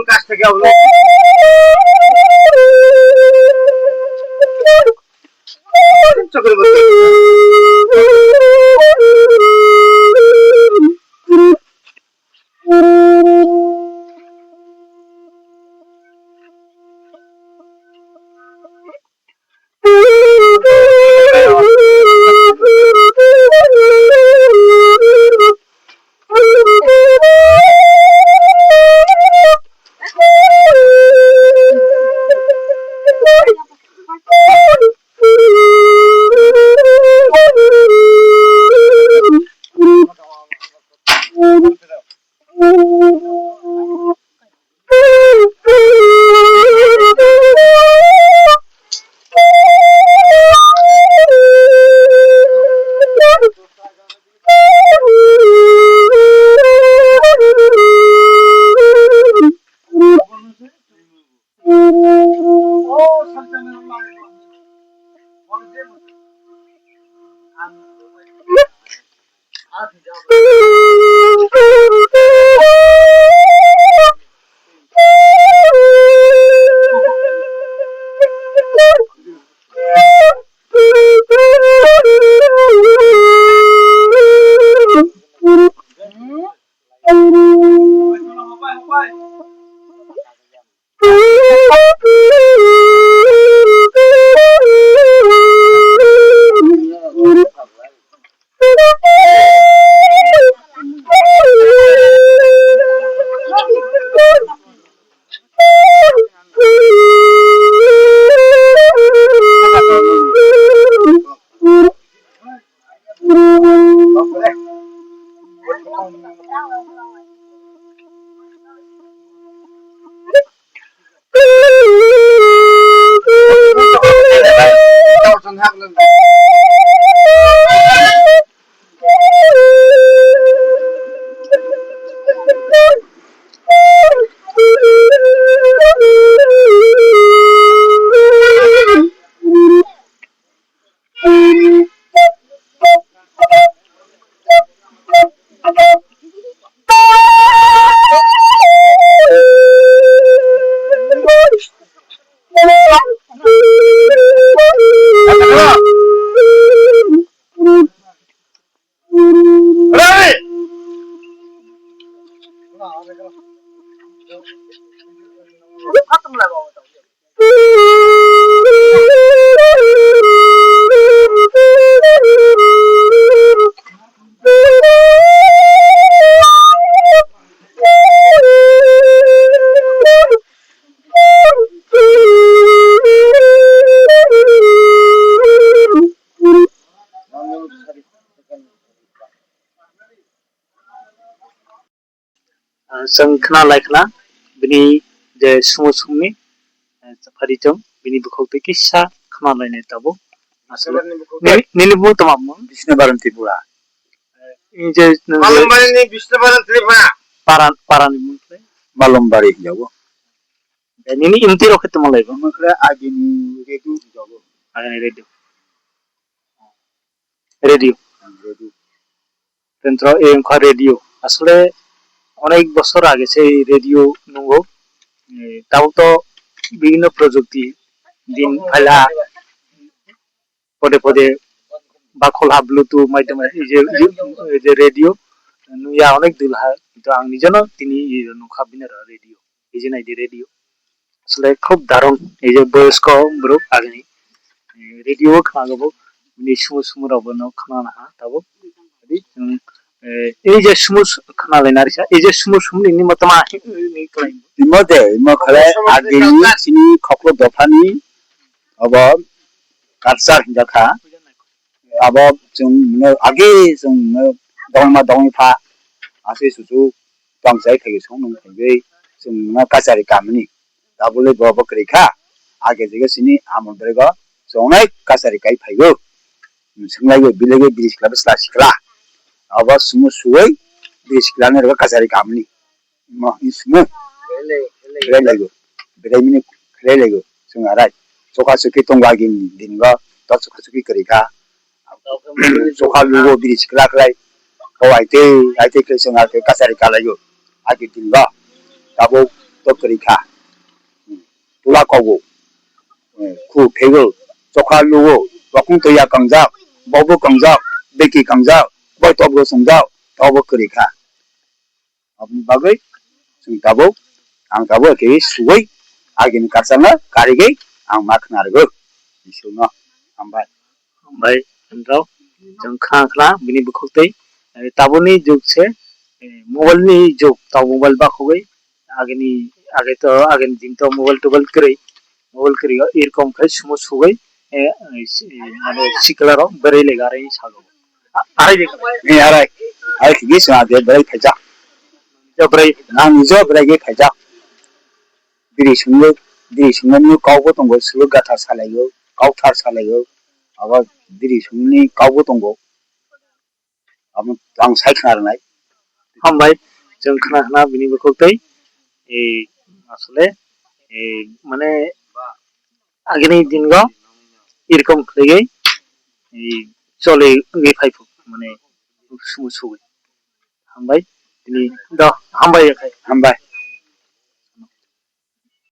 কাছ থেকে চোখের মধ্যে जों खोनालायखना बिनि जे सुमु फारिजों बिनि बुखावते किस्सा खोनालायनाय दाबो आसले निलिबु तमाम विष्णु बारंती बुआ जे मालुमबारिनि विष्णु बारंती बुआ पारानि मुंखौ मालुमबारि जाबो निनि इमति रखे तमालायबो मखरे आगिनि रेडु जाबो आगनि रेडियो तंत्र एमखा रेडियो आसले अनेक बছর আগে সেই রেডিও नंगौ তাও তো বিভিন্ন প্রযুক্তি দিন ফাইলা পদে পদে বা খোলা ব্লুটুথ মাধ্যমে এই যে রেডিও নুয়া অনেক দুলহা কিন্তু আं নিজনো তিনি নুখাবিন রেডিও এই যে নাইদি রেডিও আসলে খুব দারুণ এই যে বয়স্ক গ্রুপ আগনি রেডিও খাগবো नि सुमु रावनो खाना हा ताबो এই যে সুমুস খানালেনারিসা এই যে সুমুস नि मतमा नि क्लाइन इमदे मखरे आगिनि सिनि खपलो दफानि अब कालचार हिंजाखा अब जों आगे जों दंमा दंफा आसे सुसु तंसाय थायो सं नों थायो जों ना काचारि कामनि दाबले बबकरेखा आगे जगे सिनि आमद्रेगा जनाय काचारि काइ फायो संलायो बिलेगे बिरिसक्ला स्लासिक्ला अब सुमु सुवै बिरिसक्लाने रगा काचारि कामनि म इसमु लेले बेरायमिनि लेलेगो जों आराय सखा सुखि तंगागिन दिनगा त सखा सुखि करिखा सखा लुगो बिरिसक्ला खलाय आइते के जों आके काचारि कालायो आगे दिनगा दाबो तो करिखा तुला कवो खु फेगो सखा लुगो वकुं तया कंजा बबो कंजा बेकी कंजा बय तबगो संजा तबो करिखा अपनि बागै जों दाबो आं दाबो के सुवै आगिनि काचारना कारिगै आं मा खोनारगो इसुनो ओमफ्राय नोंथाव जों खाखला बिनि बुखौतै ताबोनि जुगसे मोबाइलनि जुग ताव मोबाइल बाखौै आगे तो दिन तो मोबाइल करी एरकम खाय सुमु सुवै माने सिकलारो बेरै लेगारै सागो आराय खिगि सा दे बेरै फाइजा जब्रै आं निजो बेरैगे फाइजा बिरि सुंनो कावबो दंगो सुलु गाथा सालायो कावथार सालायो अब बिरि सुंनि कावबो दंगो अब आं साइखनारनाय हामबाय जों खोनाखना बिनि बुखौतै आसले माने आगेनि दिनगा एरकम खैयै चले गे फाइफु माने सुमु सुवै हामबाय दिनै दा हामबाय